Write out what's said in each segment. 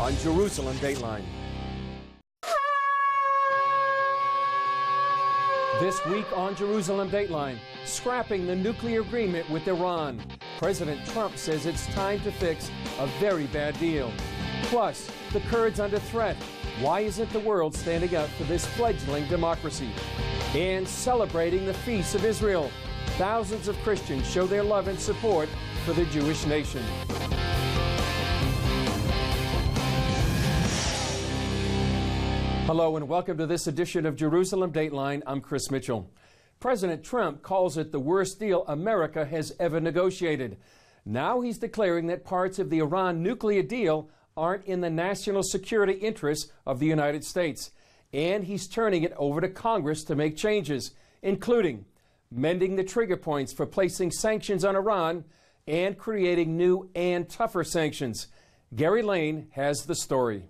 on Jerusalem Dateline. This week on Jerusalem Dateline, scrapping the nuclear agreement with Iran. President Trump says it's time to fix a very bad deal. Plus, the Kurds under threat. Why isn't the world standing up for this fledgling democracy? And celebrating the Feast of Israel. Thousands of Christians show their love and support for the Jewish nation. Hello and welcome to this edition of Jerusalem Dateline. I'm Chris Mitchell. President Trump calls it the worst deal America has ever negotiated. Now he's declaring that parts of the Iran nuclear deal aren't in the national security interests of the United States. And he's turning it over to Congress to make changes, including mending the trigger points for placing sanctions on Iran and creating new and tougher sanctions. Gary Lane has the story.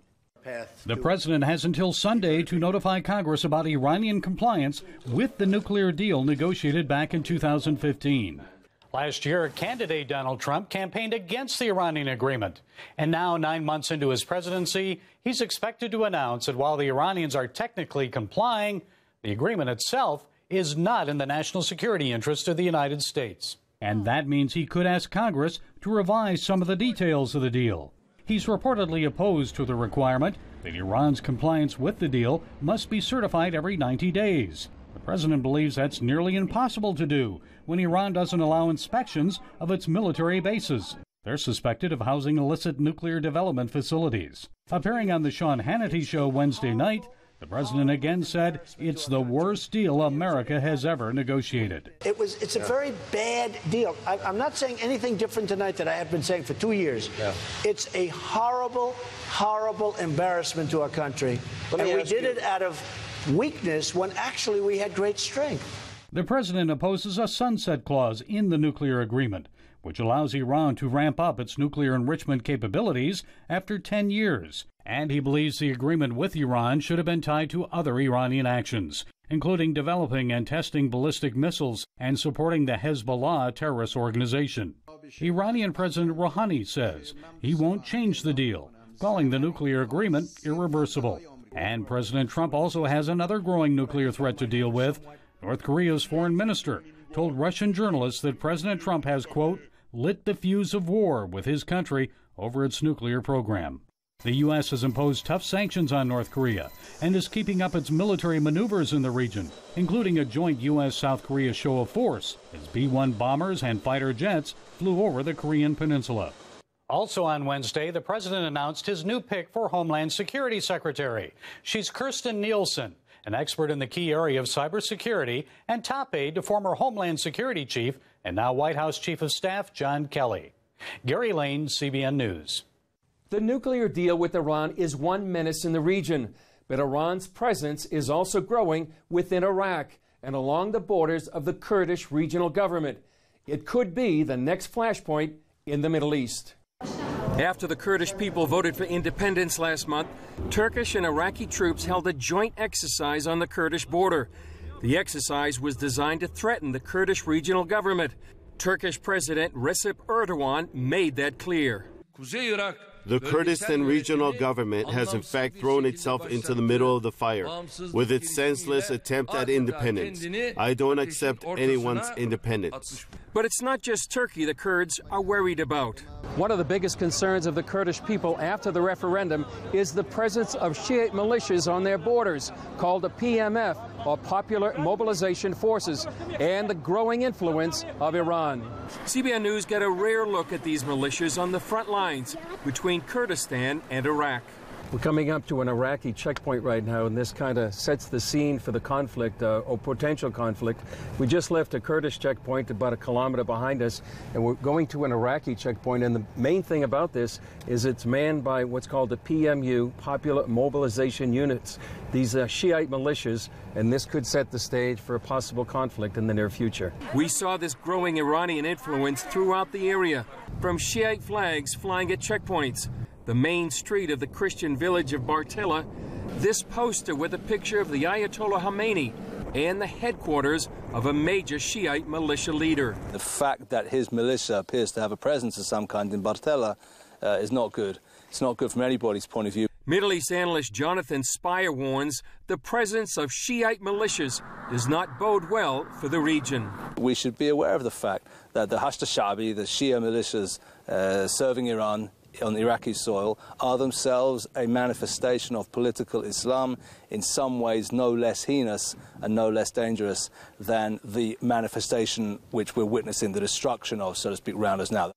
The president has until Sunday to notify Congress about Iranian compliance with the nuclear deal negotiated back in 2015. Last year, candidate Donald Trump campaigned against the Iranian agreement. And now, 9 months into his presidency, he's expected to announce that while the Iranians are technically complying, the agreement itself is not in the national security interest of the United States. And that means he could ask Congress to revise some of the details of the deal. He's reportedly opposed to the requirement that Iran's compliance with the deal must be certified every 90 days. The president believes that's nearly impossible to do when Iran doesn't allow inspections of its military bases. They're suspected of housing illicit nuclear development facilities. Appearing on the Sean Hannity show Wednesday night, the president again said it's the worst deal America has ever negotiated. It's a very bad deal. I'm not saying anything different tonight that I have been saying for 2 years. Yeah. It's a horrible, horrible embarrassment to our country. And we did it out of weakness when actually we had great strength. The president opposes a sunset clause in the nuclear agreement, which allows Iran to ramp up its nuclear enrichment capabilities after 10 years. And he believes the agreement with Iran should have been tied to other Iranian actions, including developing and testing ballistic missiles and supporting the Hezbollah terrorist organization. Iranian President Rouhani says he won't change the deal, calling the nuclear agreement irreversible. And President Trump also has another growing nuclear threat to deal with. North Korea's foreign minister told Russian journalists that President Trump has, quote, lit the fuse of war with his country over its nuclear program. The U.S. has imposed tough sanctions on North Korea and is keeping up its military maneuvers in the region, including a joint U.S.-South Korea show of force as B-1 bombers and fighter jets flew over the Korean peninsula. Also on Wednesday, the president announced his new pick for Homeland Security Secretary. She's Kirstjen Nielsen, an expert in the key area of cybersecurity and top aide to former Homeland Security Chief and now White House Chief of Staff John Kelly. Gary Lane, CBN News. The nuclear deal with Iran is one menace in the region, but Iran's presence is also growing within Iraq and along the borders of the Kurdish regional government. It could be the next flashpoint in the Middle East. After the Kurdish people voted for independence last month, Turkish and Iraqi troops held a joint exercise on the Kurdish border. The exercise was designed to threaten the Kurdish regional government. Turkish President Recep Erdogan made that clear. The Kurdistan regional government has in fact thrown itself into the middle of the fire with its senseless attempt at independence. I don't accept anyone's independence. But it's not just Turkey the Kurds are worried about. One of the biggest concerns of the Kurdish people after the referendum is the presence of Shiite militias on their borders, called the PMF, or Popular Mobilization Forces, and the growing influence of Iran. CBN News got a rare look at these militias on the front lines between Kurdistan and Iraq. We're coming up to an Iraqi checkpoint right now, and this kind of sets the scene for the conflict, or potential conflict. We just left a Kurdish checkpoint about a kilometer behind us, and we're going to an Iraqi checkpoint. And the main thing about this is it's manned by what's called the PMU, Popular Mobilization Units. These are Shiite militias, and this could set the stage for a possible conflict in the near future. We saw this growing Iranian influence throughout the area, from Shiite flags flying at checkpoints, the main street of the Christian village of Bartella, this poster with a picture of the Ayatollah Khomeini, and the headquarters of a major Shiite militia leader. The fact that his militia appears to have a presence of some kind in Bartella is not good. It's not good from anybody's point of view. Middle East analyst Jonathan Spire warns the presence of Shiite militias does not bode well for the region. We should be aware of the fact that the Hashd al-Sha'bi, the Shia militias serving Iran on Iraqi soil, are themselves a manifestation of political Islam, in some ways no less heinous and no less dangerous than the manifestation which we're witnessing the destruction of, so to speak, around us now.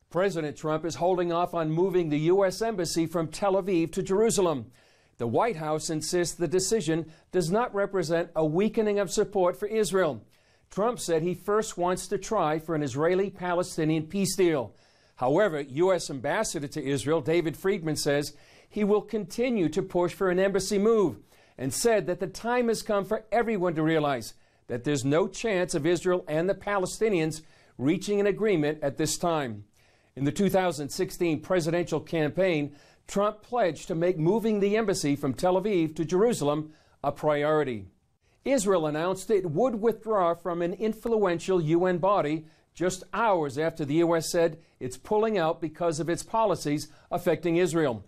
President Trump is holding off on moving the U.S. Embassy from Tel Aviv to Jerusalem. The White House insists the decision does not represent a weakening of support for Israel. Trump said he first wants to try for an Israeli-Palestinian peace deal. However, U.S. Ambassador to Israel David Friedman says he will continue to push for an embassy move and said that the time has come for everyone to realize that there's no chance of Israel and the Palestinians reaching an agreement at this time. In the 2016 presidential campaign, Trump pledged to make moving the embassy from Tel Aviv to Jerusalem a priority. Israel announced it would withdraw from an influential UN body just hours after the U.S. said it's pulling out because of its policies affecting Israel.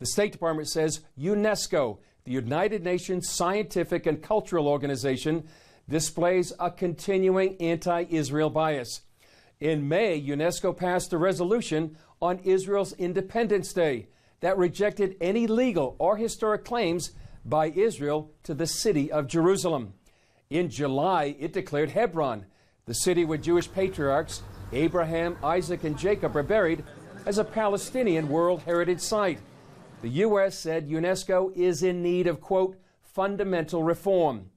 The State Department says UNESCO, the United Nations Scientific and Cultural Organization, displays a continuing anti-Israel bias. In May, UNESCO passed a resolution on Israel's Independence Day that rejected any legal or historic claims by Israel to the city of Jerusalem. In July, it declared Hebron, the city where Jewish patriarchs Abraham, Isaac, and Jacob are buried, as a Palestinian World Heritage Site. The U.S. said UNESCO is in need of, quote, fundamental reform.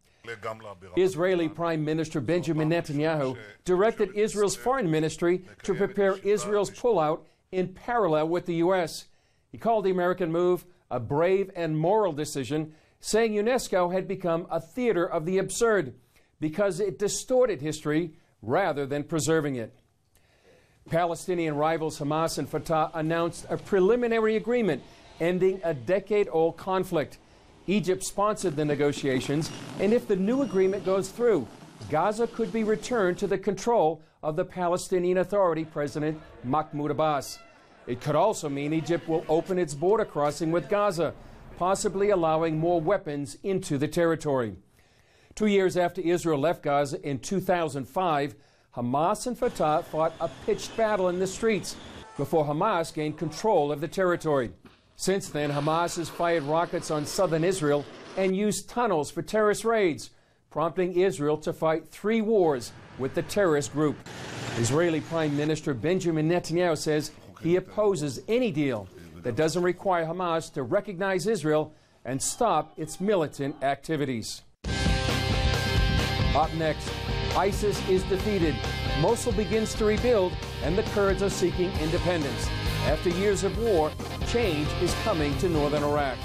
Israeli Prime Minister Benjamin Netanyahu directed Israel's foreign ministry to prepare Israel's pullout in parallel with the U.S. He called the American move a brave and moral decision, saying UNESCO had become a theater of the absurd because it distorted history rather than preserving it. Palestinian rivals Hamas and Fatah announced a preliminary agreement ending a decade-old conflict. Egypt sponsored the negotiations, and if the new agreement goes through, Gaza could be returned to the control of the Palestinian Authority President Mahmoud Abbas. It could also mean Egypt will open its border crossing with Gaza, possibly allowing more weapons into the territory. 2 years after Israel left Gaza in 2005, Hamas and Fatah fought a pitched battle in the streets before Hamas gained control of the territory. Since then, Hamas has fired rockets on southern Israel and used tunnels for terrorist raids, prompting Israel to fight 3 wars with the terrorist group. Israeli Prime Minister Benjamin Netanyahu says he opposes any deal that doesn't require Hamas to recognize Israel and stop its militant activities. Up next, ISIS is defeated, Mosul begins to rebuild, and the Kurds are seeking independence. After years of war, change is coming to northern Iraq.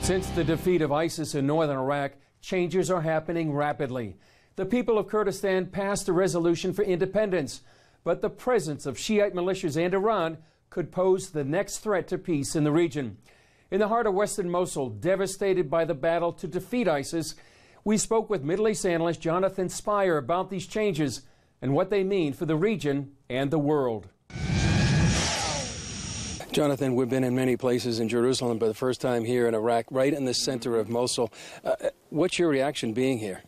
Since the defeat of ISIS in northern Iraq, changes are happening rapidly. The people of Kurdistan passed a resolution for independence, but the presence of Shiite militias and Iran could pose the next threat to peace in the region. In the heart of western Mosul, devastated by the battle to defeat ISIS, we spoke with Middle East analyst Jonathan Spire about these changes and what they mean for the region and the world. Jonathan, we've been in many places in Jerusalem, but the first time here in Iraq, right in the center of Mosul. What's your reaction being here?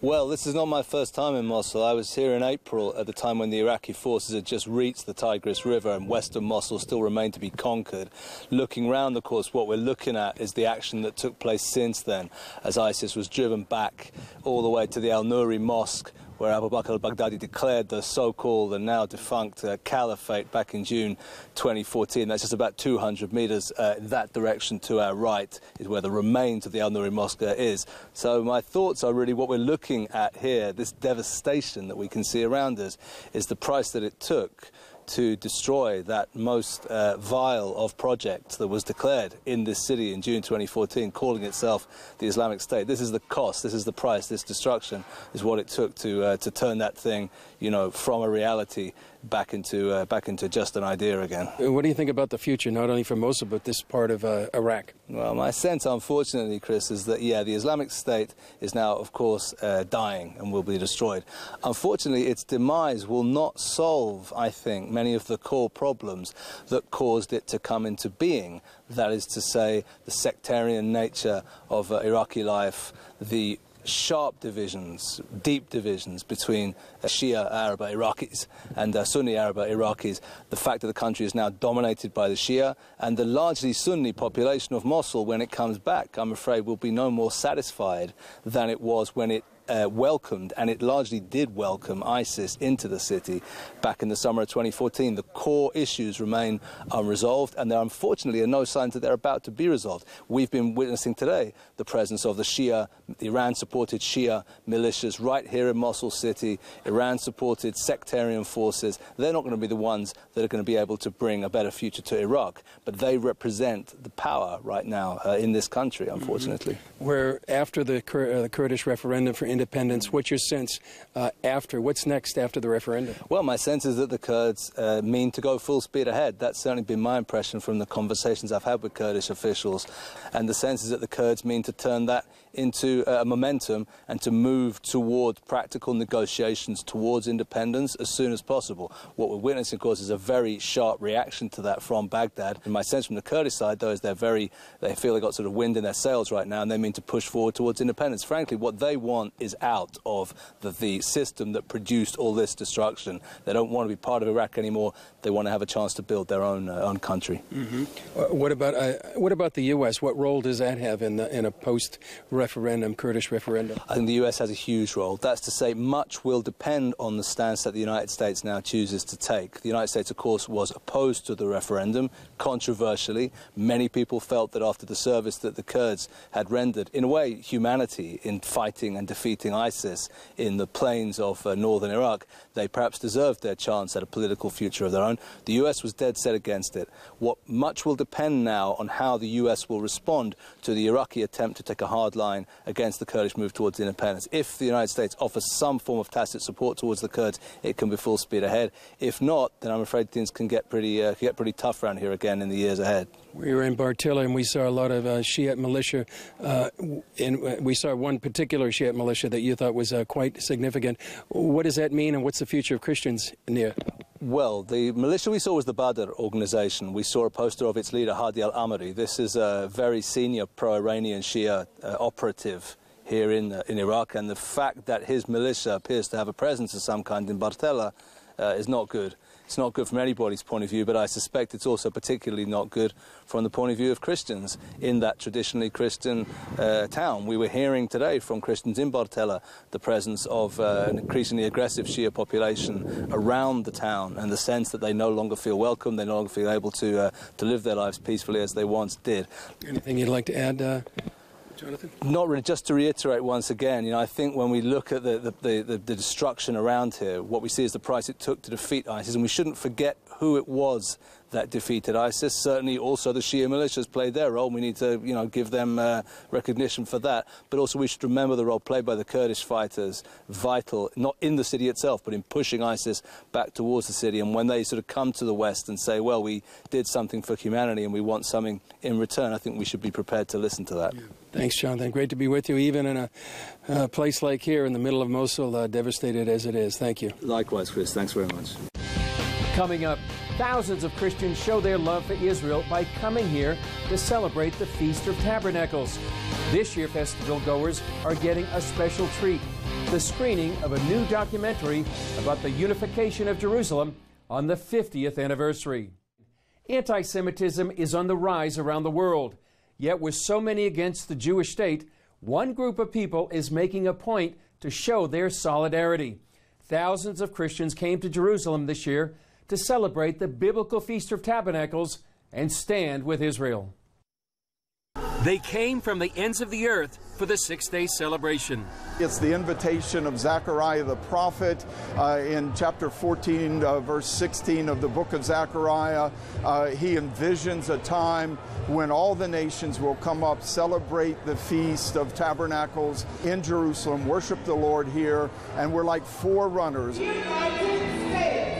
Well, this is not my first time in Mosul. I was here in April at the time when the Iraqi forces had just reached the Tigris River and western Mosul still remained to be conquered. Looking round, of course, what we're looking at is the action that took place since then, as ISIS was driven back all the way to the Al-Nuri Mosque, where Abu Bakr al-Baghdadi declared the so-called and now defunct caliphate back in June 2014. That's just about 200 meters in that direction to our right is where the remains of the Al-Nuri Mosque is. So my thoughts are really what we're looking at here, this devastation that we can see around us, is the price that it took to destroy that most vile of projects that was declared in this city in June 2014, calling itself the Islamic State. This is the cost, this is the price, this destruction is what it took to turn that thing, you know, from a reality back into just an idea again. What do you think about the future, not only for Mosul, but this part of Iraq? Well, my sense, unfortunately, Chris, is that, yeah, the Islamic State is now, of course, dying and will be destroyed. Unfortunately, its demise will not solve, I think, many of the core problems that caused it to come into being. That is to say, the sectarian nature of Iraqi life, the sharp divisions, deep divisions between Shia Arab Iraqis and Sunni Arab Iraqis, the fact that the country is now dominated by the Shia, and the largely Sunni population of Mosul, when it comes back, I'm afraid, will be no more satisfied than it was when it welcomed, and it largely did welcome, ISIS into the city back in the summer of 2014. The core issues remain unresolved, and there unfortunately are no signs that they're about to be resolved. We've been witnessing today the presence of the Shia, Iran-supported Shia militias right here in Mosul city, Iran-supported sectarian forces. They're not going to be the ones that are going to be able to bring a better future to Iraq, but they represent the power right now in this country, unfortunately. Where after the Kurdish referendum for independence, what's your sense what's next after the referendum? Well, my sense is that the Kurds mean to go full speed ahead. That's certainly been my impression from the conversations I've had with Kurdish officials. And the sense is that the Kurds mean to turn that into a momentum and to move towards practical negotiations towards independence as soon as possible. What we're witnessing, of course, is a very sharp reaction to that from Baghdad. And my sense from the Kurdish side, though, is they feel they've got sort of wind in their sails right now, and they mean to push forward towards independence. Frankly, what they want is out of the system that produced all this destruction. They don't want to be part of Iraq anymore. They want to have a chance to build their own country. What about the U.S.? What role does that have in a post-referendum Kurdish referendum? I think the U.S. has a huge role. That's to say, much will depend on the stance that the United States now chooses to take. The United States, of course, was opposed to the referendum, controversially. Many people felt that after the service that the Kurds had rendered, in a way, humanity in fighting and defeating ISIS in the plains of northern Iraq, they perhaps deserved their chance at a political future of their own. The U.S. was dead set against it. Much will depend now on how the U.S. will respond to the Iraqi attempt to take a hard line against the Kurdish move towards independence. If the United States offers some form of tacit support towards the Kurds, it can be full speed ahead. If not, then I'm afraid things can get pretty tough around here again in the years ahead. We were in Bartilla and we saw a lot of Shiite militia. We saw one particular Shiite militia that you thought was quite significant. What does that mean, and what's the future of Christians near? Well, the militia we saw was the Badr organization. We saw a poster of its leader, Hadi al-Amiri. This is a very senior pro-Iranian Shia operative here in Iraq, and the fact that his militia appears to have a presence of some kind in Bartella is not good. It's not good from anybody's point of view, but I suspect it's also particularly not good from the point of view of Christians in that traditionally Christian town. We were hearing today from Christians in Bartella the presence of an increasingly aggressive Shia population around the town, and the sense that they no longer feel welcome, they no longer feel able to live their lives peacefully as they once did. Anything you'd like to add, Jonathan? Not really. Just to reiterate once again, I think when we look at the destruction around here, what we see is the price it took to defeat ISIS, and we shouldn't forget who it was that defeated ISIS. Certainly also the Shia militias played their role. We need to, give them recognition for that. But also we should remember the role played by the Kurdish fighters, vital, not in the city itself, but in pushing ISIS back towards the city. And when they sort of come to the West and say, well, we did something for humanity and we want something in return, I think we should be prepared to listen to that. Yeah. Thanks, Jonathan. Great to be with you, even in a place like here in the middle of Mosul, devastated as it is. Thank you. Likewise, Chris. Thanks very much. Coming up, thousands of Christians show their love for Israel by coming here to celebrate the Feast of Tabernacles. This year, festival goers are getting a special treat, the screening of a new documentary about the unification of Jerusalem on the 50th anniversary. Anti-Semitism is on the rise around the world. Yet with so many against the Jewish state, one group of people is making a point to show their solidarity. Thousands of Christians came to Jerusalem this year to celebrate the biblical Feast of Tabernacles and stand with Israel. They came from the ends of the earth for the six-day celebration. It's the invitation of Zechariah the prophet in chapter 14, verse 16 of the book of Zechariah. He envisions a time when all the nations will come up, celebrate the Feast of Tabernacles in Jerusalem, worship the Lord here, and we're like forerunners.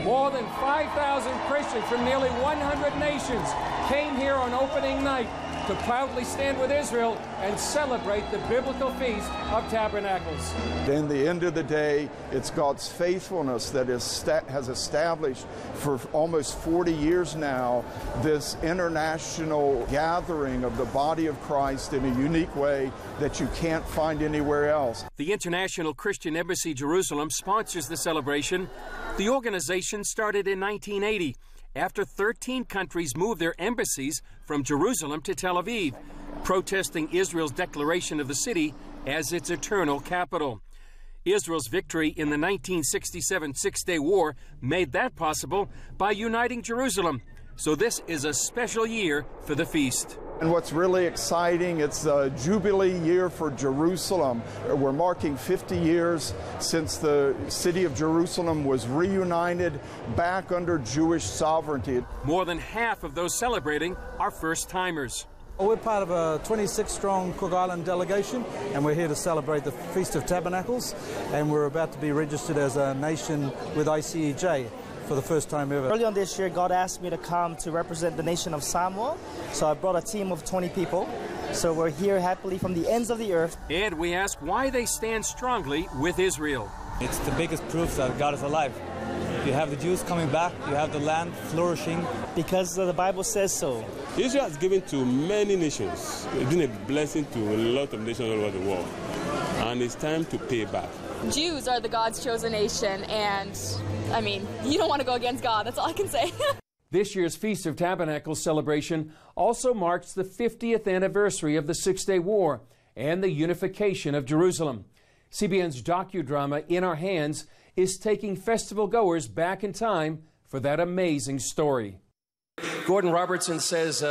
More than 5,000 Christians from nearly 100 nations came here on opening night to proudly stand with Israel and celebrate the biblical Feast of Tabernacles. In the end of the day, it's God's faithfulness that has established for almost 40 years now this international gathering of the body of Christ in a unique way that you can't find anywhere else. The International Christian Embassy Jerusalem sponsors the celebration. The organization started in 1980 after 13 countries moved their embassies from Jerusalem to Tel Aviv, protesting Israel's declaration of the city as its eternal capital. Israel's victory in the 1967 Six-Day War made that possible by uniting Jerusalem. So this is a special year for the feast. And what's really exciting, it's a Jubilee year for Jerusalem. We're marking 50 years since the city of Jerusalem was reunited back under Jewish sovereignty. More than half of those celebrating are first-timers. We're part of a 26-strong Cook Island delegation, and we're here to celebrate the Feast of Tabernacles, and we're about to be registered as a nation with ICEJ for the first time ever. Early on this year, God asked me to come to represent the nation of Samoa, so I brought a team of 20 people. So we're here happily from the ends of the earth. And we ask why they stand strongly with Israel. It's the biggest proof that God is alive. You have the Jews coming back, you have the land flourishing. Because the Bible says so. Israel has given to many nations. It's been a blessing to a lot of nations all over the world. And it's time to pay back. Jews are the God's chosen nation, and I mean, you don't want to go against God, that's all I can say. This year's Feast of Tabernacles celebration also marks the 50th anniversary of the Six-Day War and the unification of Jerusalem. CBN's docudrama In Our Hands is taking festival goers back in time for that amazing story. Gordon Robertson says,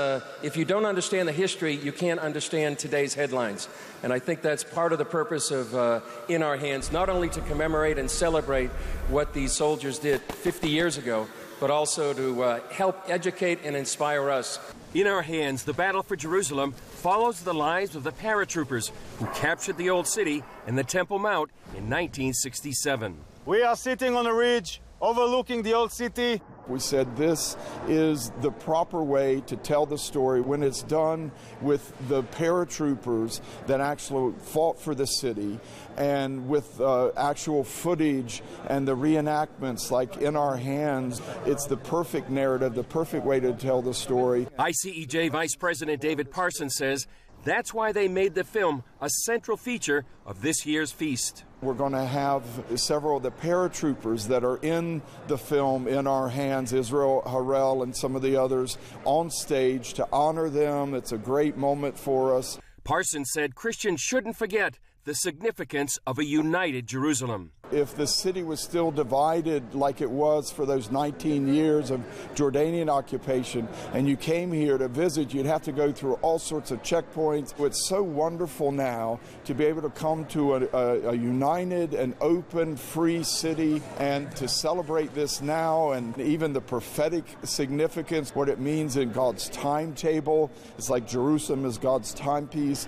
if you don't understand the history, you can't understand today's headlines. And I think that's part of the purpose of In Our Hands, not only to commemorate and celebrate what these soldiers did 50 years ago, but also to help educate and inspire us. In Our Hands, the battle for Jerusalem follows the lives of the paratroopers who captured the Old City and the Temple Mount in 1967. We are sitting on a ridge overlooking the Old City. We said this is the proper way to tell the story when it's done with the paratroopers that actually fought for the city and with actual footage and the reenactments like In Our Hands. It's the perfect narrative, the perfect way to tell the story. ICEJ Vice President David Parsons says that's why they made the film a central feature of this year's feast. We're going to have several of the paratroopers that are in the film In Our Hands, Israel Harel and some of the others, on stage to honor them. It's a great moment for us. Parsons said Christians shouldn't forget the significance of a united Jerusalem. If the city was still divided like it was for those 19 years of Jordanian occupation, and you came here to visit, you'd have to go through all sorts of checkpoints. It's so wonderful now to be able to come to a united and open, free city and to celebrate this now, and even the prophetic significance, what it means in God's timetable. It's like Jerusalem is God's timepiece.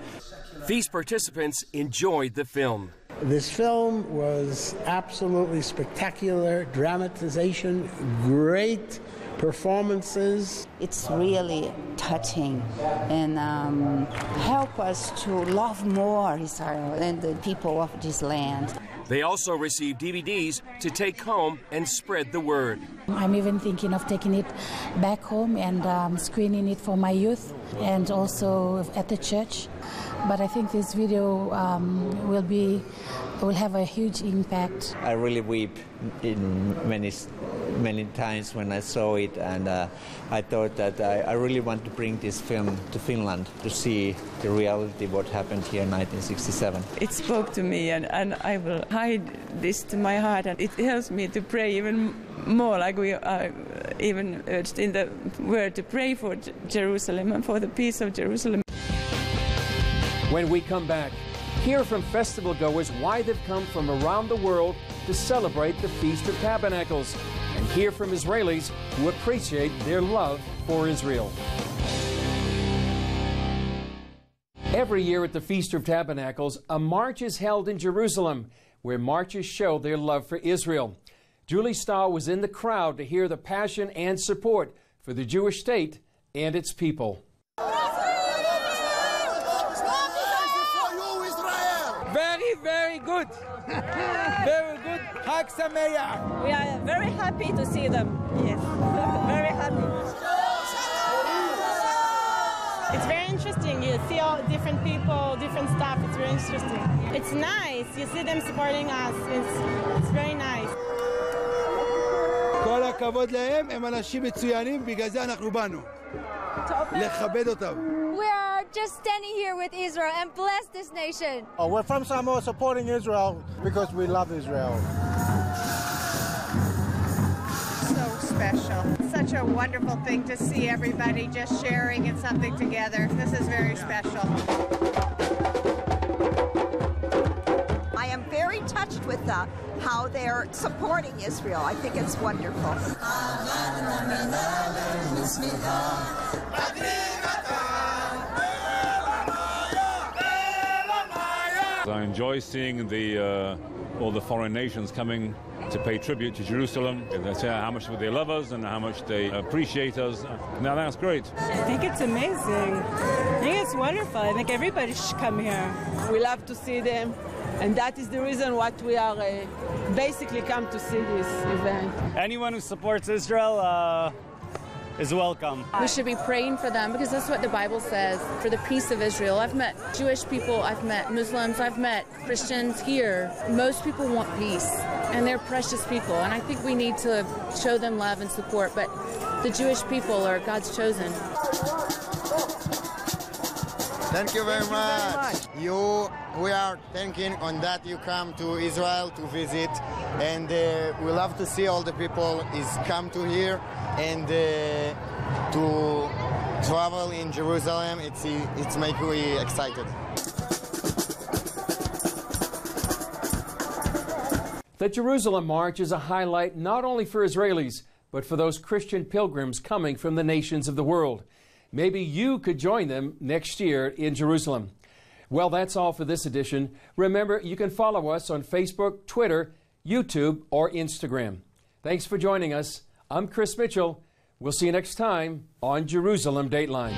Feast participants enjoyed the film. This film was absolutely spectacular, dramatization, great performances. It's really touching and help us to love more Israel and the people of this land. They also received DVDs to take home and spread the word. I'm even thinking of taking it back home and screening it for my youth and also at the church. But I think this video will have a huge impact. I really weep in many times when I saw it, and I thought that I really want to bring this film to Finland to see the reality of what happened here in 1967. It spoke to me, and I will hide this to my heart, and it helps me to pray even more, like we are even urged in the word to pray for Jerusalem and for the peace of Jerusalem. When we come back, hear from festival goers why they've come from around the world to celebrate the Feast of Tabernacles, and hear from Israelis who appreciate their love for Israel. Every year at the Feast of Tabernacles, a march is held in Jerusalem, where marchers show their love for Israel. Julie Stahl was in the crowd to hear the passion and support for the Jewish state and its people. Very, very good. Very good. Chag Sameach. We are very happy to see them. Yes, very happy. It's very interesting. You see all different people, different stuff. It's very interesting. It's nice. You see them supporting us. It's very nice. כל הכבוד להם, הם אנשים מצוינים, בגלל זה אנחנו באנו. לכבד אותם. We are just standing here with Israel and bless this nation. We're from Samoa supporting Israel because we love Israel. So special. Such a wonderful thing to see everybody just sharing in something together. This is very special. I am very touched with how they're supporting Israel. I think it's wonderful. I enjoy seeing all the foreign nations coming to pay tribute to Jerusalem. They say how much they love us and how much they appreciate us. Now that's great. I think it's amazing. I think it's wonderful. I think everybody should come here. We love to see them, and that is the reason what we are basically come to see this event. Anyone who supports Israel is welcome. We should be praying for them because that's what the Bible says, for the peace of Israel. I've met Jewish people, I've met Muslims, I've met Christians here. Most people want peace, and they're precious people, and I think we need to show them love and support, but the Jewish people are God's chosen. Thank you very much. We are thanking on that you come to Israel to visit, and we love to see all the people is come to here and to travel in Jerusalem. It's make me excited. The Jerusalem March is a highlight not only for Israelis, but for those Christian pilgrims coming from the nations of the world. Maybe you could join them next year in Jerusalem. Well, that's all for this edition. Remember, you can follow us on Facebook, Twitter, YouTube, or Instagram. Thanks for joining us. I'm Chris Mitchell. We'll see you next time on Jerusalem Dateline.